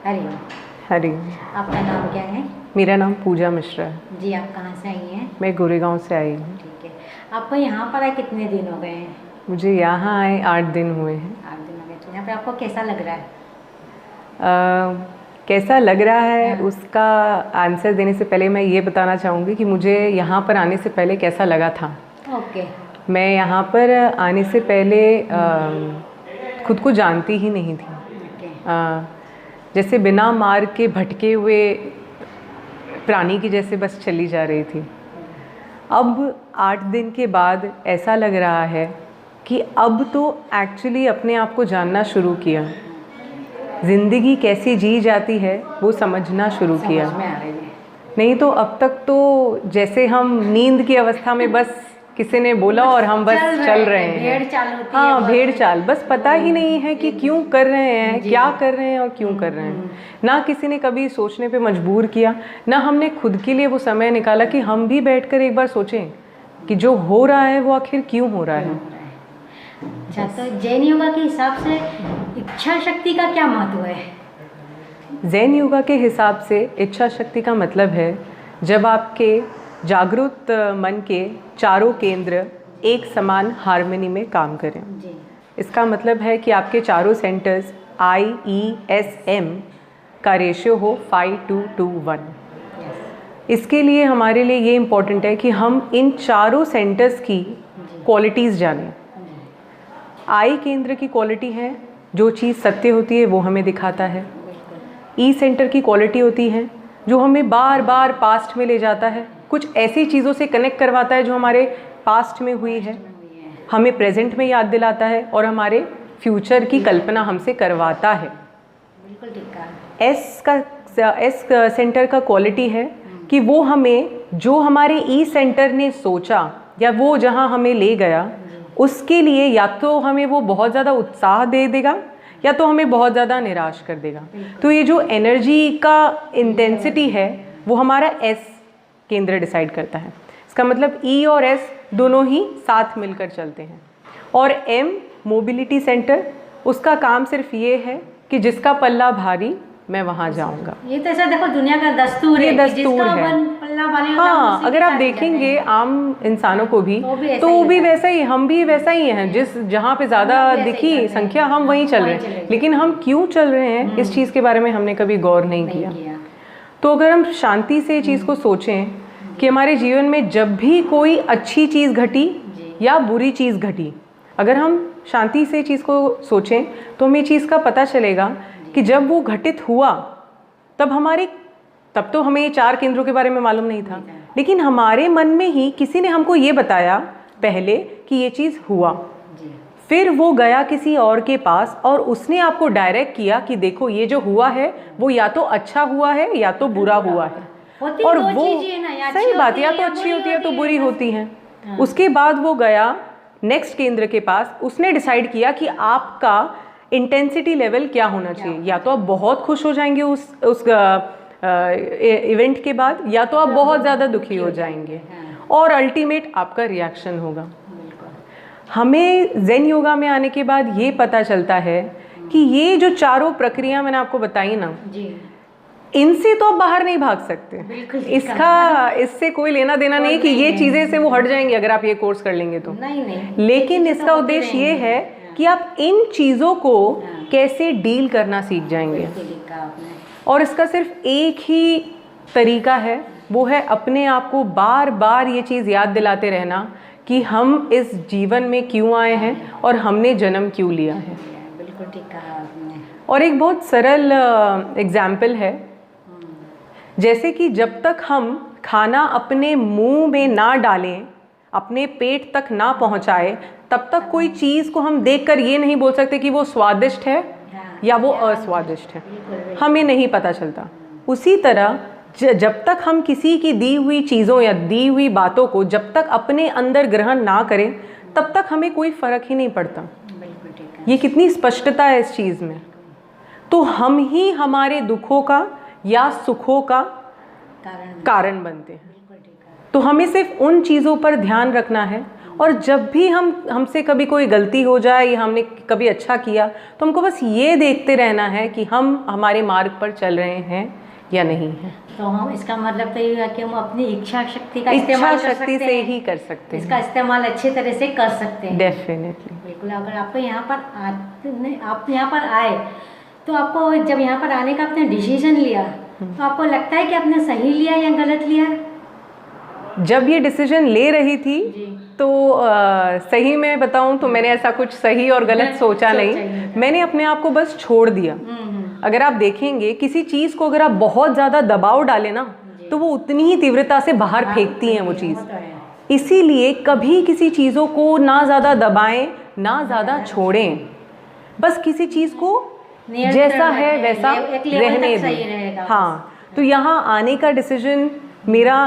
हरी हरी। आपका नाम क्या है? मेरा नाम पूजा मिश्रा है। जी, आप कहाँ से आई हैं? मैं गोरेगांव से आई हूँ। ठीक है। आपको यहाँ पर आए कितने दिन हो गए हैं? मुझे यहाँ आए 8 दिन हुए हैं। 8 दिन हो गए। तो यहाँ पे आपको कैसा लग रहा है? कैसा लग रहा है हाँ। उसका आंसर देने से पहले मैं ये बताना चाहूँगी कि मुझे यहाँ पर आने से पहले कैसा लगा था। ओके। मैं यहाँ पर आने से पहले खुद को जानती ही नहीं थी। ओके। जैसे बिना मार्ग के भटके हुए प्राणी की जैसे बस चली जा रही थी। अब 8 दिन के बाद ऐसा लग रहा है कि अब तो एक्चुअली अपने आप को जानना शुरू किया, ज़िंदगी कैसी जी जाती है वो समझना शुरू किया। समझ में आ रही है। नहीं तो अब तक तो जैसे हम नींद की अवस्था में बस किसी ने बोला और हम बस चल रहे हैं। भेड़ चाल होती है। हाँ, भेड़ चाल, बस पता ही नहीं है कि क्यों कर रहे हैं, क्या कर रहे हैं और क्यों कर रहे हैं। ना किसी ने कभी सोचने पे मजबूर किया, ना हमने खुद के लिए वो समय निकाला कि हम भी बैठकर एक बार सोचें कि जो हो रहा है वो आखिर क्यों हो रहा है। अच्छा, तो जैन योगा के हिसाब से इच्छा शक्ति का क्या महत्व है? जैन योगा के हिसाब से इच्छा शक्ति का मतलब है जब आपके जागरूक मन के चारों केंद्र एक समान हार्मनी में काम करें। जी। इसका मतलब है कि आपके चारों सेंटर्स IESM का रेशियो हो 5:2:1। इसके लिए हमारे लिए ये इम्पोर्टेंट है कि हम इन चारों सेंटर्स की क्वालिटीज़ जानें। आई केंद्र की क्वालिटी है जो चीज़ सत्य होती है वो हमें दिखाता है। ई सेंटर की क्वालिटी होती है जो हमें बार बार पास्ट में ले जाता है, कुछ ऐसी चीज़ों से कनेक्ट करवाता है जो हमारे पास्ट में हुई है, हमें प्रेजेंट में याद दिलाता है और हमारे फ्यूचर की कल्पना हमसे करवाता है। बिल्कुल ठीक कहा। एस सेंटर का क्वालिटी है कि वो हमें जो हमारे ई सेंटर ने सोचा या वो जहाँ हमें ले गया उसके लिए या तो हमें वो बहुत ज़्यादा उत्साह दे देगा या तो हमें बहुत ज़्यादा निराश कर देगा। तो ये जो एनर्जी का इंटेंसिटी है वो हमारा एस केंद्र डिसाइड करता है। इसका मतलब ई और एस दोनों ही साथ मिलकर चलते हैं। और एम मोबिलिटी सेंटर, उसका काम सिर्फ ये है कि जिसका पल्ला भारी मैं वहाँ जाऊँगा। ये तो ऐसा देखो दुनिया का दस्तूर है, दस्तूर है। पल्ला भारी होता है, हाँ, अगर आप देखेंगे आम इंसानों को भी तो भी वैसा ही, हम भी वैसा ही हैं। जिस जहाँ पे ज़्यादा दिखी संख्या हम वहीं चल रहे हैं। लेकिन हम क्यों चल रहे हैं इस चीज़ के बारे में हमने कभी गौर नहीं किया। तो अगर हम शांति से चीज़ को सोचें कि हमारे जीवन में जब भी कोई अच्छी चीज़ घटी या बुरी चीज़ घटी, अगर हम शांति से चीज़ को सोचें तो हमें चीज़ का पता चलेगा कि जब वो घटित हुआ तब तो हमें 4 केंद्रों के बारे में मालूम नहीं था, लेकिन हमारे मन में ही किसी ने हमको ये बताया पहले कि ये चीज़ हुआ। फिर वो गया किसी और के पास और उसने आपको डायरेक्ट किया कि देखो ये जो हुआ है वो या तो अच्छा हुआ है या तो बुरा हुआ है। और वो सही बात, या तो अच्छी होती है तो बुरी होती है। उसके बाद वो गया नेक्स्ट केंद्र के पास, उसने डिसाइड किया कि आपका इंटेंसिटी लेवल क्या होना चाहिए। या तो आप बहुत खुश हो जाएंगे उस इवेंट के बाद, या तो आप बहुत ज़्यादा दुखी हो जाएंगे और अल्टीमेट आपका रिएक्शन होगा। हमें ज़ेन योगा में आने के बाद ये पता चलता है कि ये जो चारों प्रक्रिया मैंने आपको बताई ना, इनसे तो आप बाहर नहीं भाग सकते। इससे कोई लेना देना नहीं कि ये चीज़ें से वो हट जाएंगी अगर आप ये कोर्स कर लेंगे तो। नहीं। लेकिन इसका उद्देश्य ये है कि आप इन चीज़ों को कैसे डील करना सीख जाएंगे। और इसका सिर्फ एक ही तरीका है, वो है अपने आप को बार बार ये चीज़ याद दिलाते रहना कि हम इस जीवन में क्यों आए हैं और हमने जन्म क्यों लिया है। बिल्कुल ठीक कहा आपने। और एक बहुत सरल एग्जाम्पल है, जैसे कि जब तक हम खाना अपने मुंह में ना डालें, अपने पेट तक ना पहुंचाए, तब तक कोई चीज़ को हम देखकर ये नहीं बोल सकते कि वो स्वादिष्ट है या वो अस्वादिष्ट है, हमें नहीं पता चलता। उसी तरह जब तक हम किसी की दी हुई चीज़ों या दी हुई बातों को जब तक अपने अंदर ग्रहण ना करें तब तक हमें कोई फ़र्क ही नहीं पड़ता। ये कितनी स्पष्टता है इस चीज़ में। तो हम ही हमारे दुखों का या सुखों का कारण बनते हैं। तो हमें सिर्फ उन चीज़ों पर ध्यान रखना है और जब भी हमसे कभी कोई गलती हो जाए या हमने कभी अच्छा किया तो हमको बस ये देखते रहना है कि हम हमारे मार्ग पर चल रहे हैं या नहीं है। तो हम इसका मतलब तो ये है कि हम अपनी इच्छा शक्ति का इस्तेमाल इच्छा कर शक्ति सकते से हैं, ही कर सकते इसका हैं। इस्तेमाल अच्छी तरह से कर सकते हैं। डेफिनेटली। बिल्कुल। अगर आपको यहाँ पर आप यहाँ पर आए तो आपको जब यहाँ पर आने का आपने डिसीजन लिया तो आपको लगता है कि आपने सही लिया या गलत लिया? जब ये डिसीजन ले रही थी जी। तो सही में बताऊं तो मैंने ऐसा कुछ सही और गलत सोचा नहीं, मैंने अपने आप को बस छोड़ दिया। अगर आप देखेंगे किसी चीज़ को अगर आप बहुत ज़्यादा दबाव डालें ना तो वो उतनी ही तीव्रता से बाहर फेंकती हैं वो चीज़। इसीलिए कभी किसी चीज़ों को ना ज़्यादा दबाएं ना ज़्यादा छोड़ें, बस किसी चीज़ को जैसा है वैसा रहने दें। हाँ, तो यहाँ आने का डिसीजन मेरा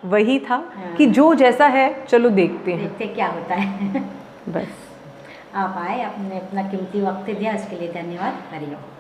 वही था कि जो जैसा है चलो देखते क्या होता है। बस। आप आए, आपने अपना कीमती वक्त दिया, इसके लिए धन्यवाद। हरिओम।